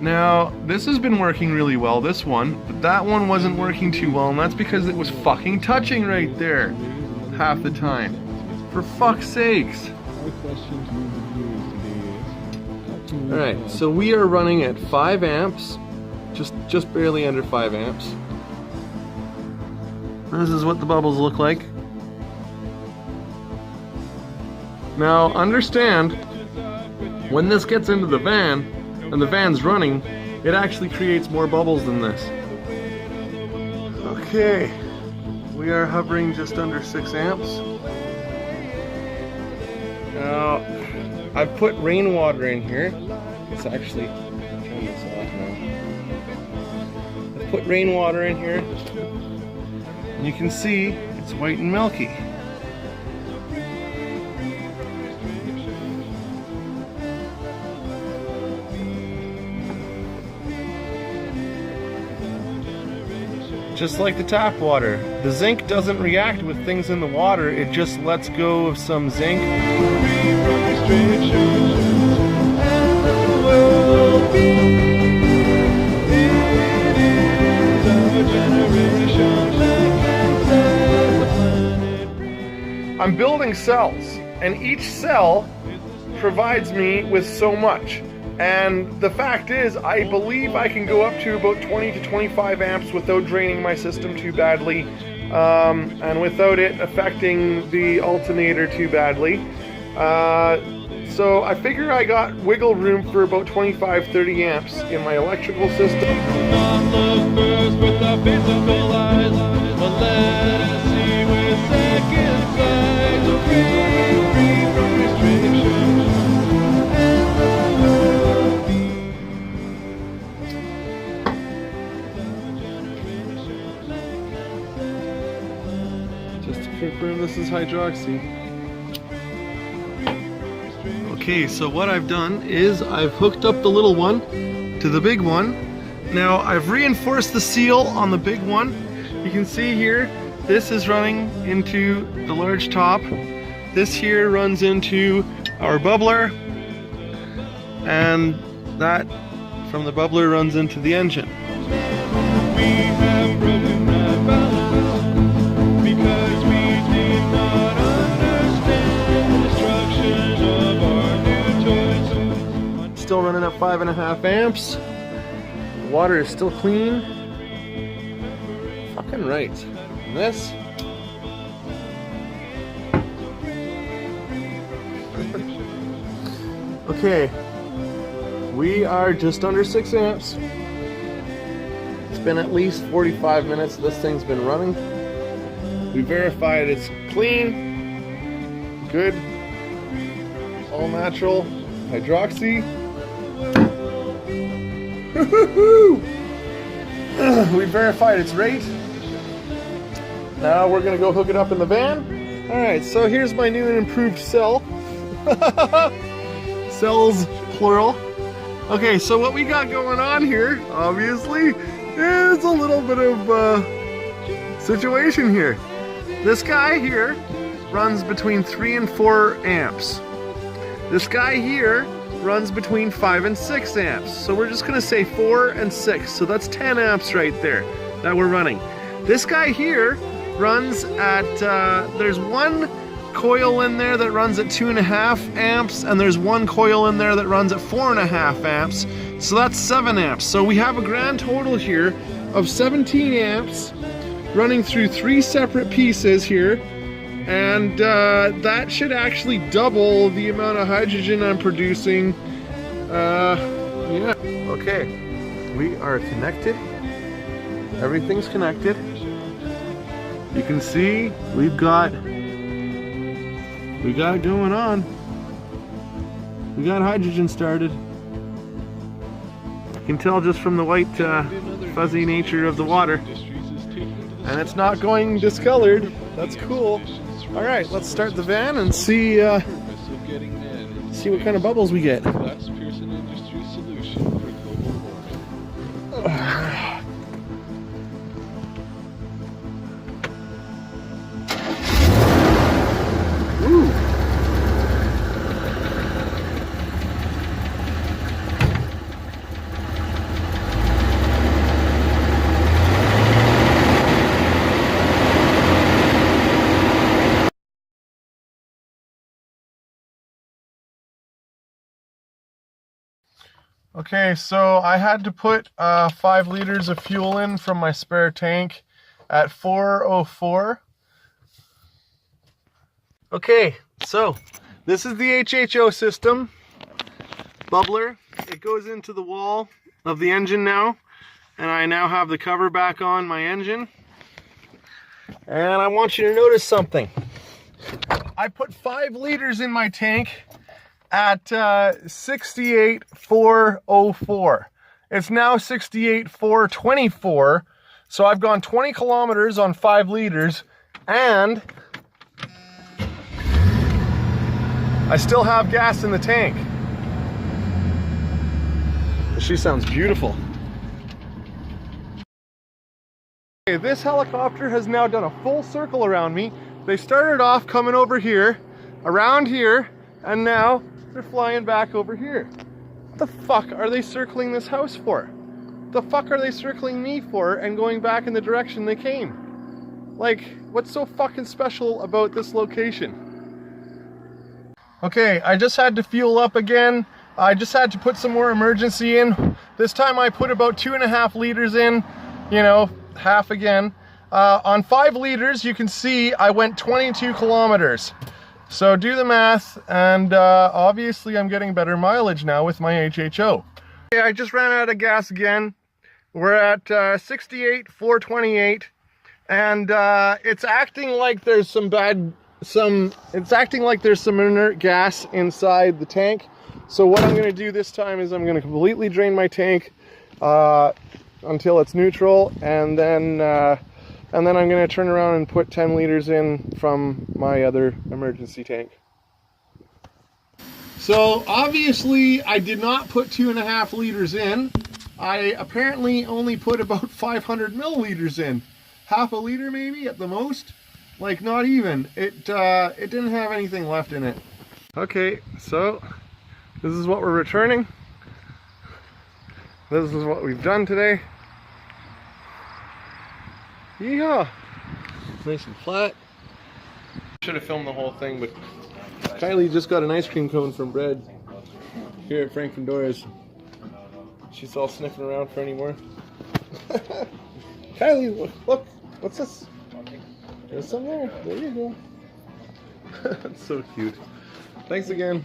Now, this has been working really well, this one, but that one wasn't working too well, and that's because it was fucking touching right there half the time. For fuck's sakes. Alright, so we are running at 5 amps, just barely under 5 amps. This is what the bubbles look like. Now, understand, when this gets into the van, and the van's running, it actually creates more bubbles than this. Okay, we are hovering just under 6 amps. Now, I've put rainwater in here. It's actually, turn this off now. I've put rainwater in here. And you can see it's white and milky. Just like the tap water. The zinc doesn't react with things in the water, it just lets go of some zinc. I'm building cells, and each cell provides me with so much. And the fact is, I believe I can go up to about 20 to 25 amps without draining my system too badly, and without it affecting the alternator too badly. So I figure I got wiggle room for about 25-30 amps in my electrical system. Just to confirm, this is hydroxy. Okay, so what I've done is I've hooked up the little one to the big one. Now I've reinforced the seal on the big one. You can see here, this is running into the large top. This here runs into our bubbler, and that from the bubbler runs into the engine. Still running at 5.5 amps. Water is still clean. Fucking right. And this. Okay. We are just under 6 amps. It's been at least 45 minutes this thing's been running. We verified it's clean, good, all natural, hydroxy. We verified its rate. Now we're gonna go hook it up in the van. Alright, so here's my new and improved cell. Cells, plural. Okay, so what we got going on here, obviously, is a little bit of situation here. This guy here runs between 3 and 4 amps. This guy here runs between 5 and 6 amps. So we're just gonna say 4 and 6. So that's 10 amps right there that we're running. This guy here runs at, there's one coil in there that runs at 2.5 amps, and there's one coil in there that runs at 4.5 amps. So that's 7 amps. So we have a grand total here of 17 amps running through 3 separate pieces here. And that should actually double the amount of hydrogen I'm producing. Yeah. Okay, we are connected. Everything's connected. You can see we've got it going on. We got hydrogen started. You can tell just from the white fuzzy nature of the water. And it's not going discolored. That's cool. All right, let's start the van and see what kind of bubbles we get. Okay, so I had to put 5 liters of fuel in from my spare tank at 4:04. Okay, so this is the HHO system bubbler. It goes into the wall of the engine now, and I now have the cover back on my engine. And I want you to notice something. I put 5 liters in my tank at 68,404. It's now 68,424. So I've gone 20 kilometers on 5 liters, and I still have gas in the tank. She sounds beautiful. Okay, this helicopter has now done a full circle around me. They started off coming over here, around here, and now they're flying back over here. What the fuck are they circling this house for? The fuck are they circling me for and going back in the direction they came? Like, what's so fucking special about this location? Okay, I just had to fuel up again. I just had to put some more emergency in. This time I put about 2.5 liters in, you know, half again. On 5 liters, you can see I went 22 kilometers. So do the math, and obviously I'm getting better mileage now with my HHO. Okay, I just ran out of gas again. We're at 68,428, and it's acting like there's some inert gas inside the tank. So what I'm going to do this time is I'm going to completely drain my tank until it's neutral, and then I'm going to turn around and put 10 liters in from my other emergency tank. So obviously I did not put 2.5 liters in. I apparently only put about 500 milliliters in. Half a liter maybe at the most. Like, not even. It didn't have anything left in it. Okay, so this is what we're returning. This is what we've done today. Yeehaw! Nice and flat. Should have filmed the whole thing, but Kylie just got an ice cream cone from Bread here at Frank and Dora's. She's all sniffing around for any more. Kylie, look, what's this? There's some there. There you go. That's so cute. Thanks again.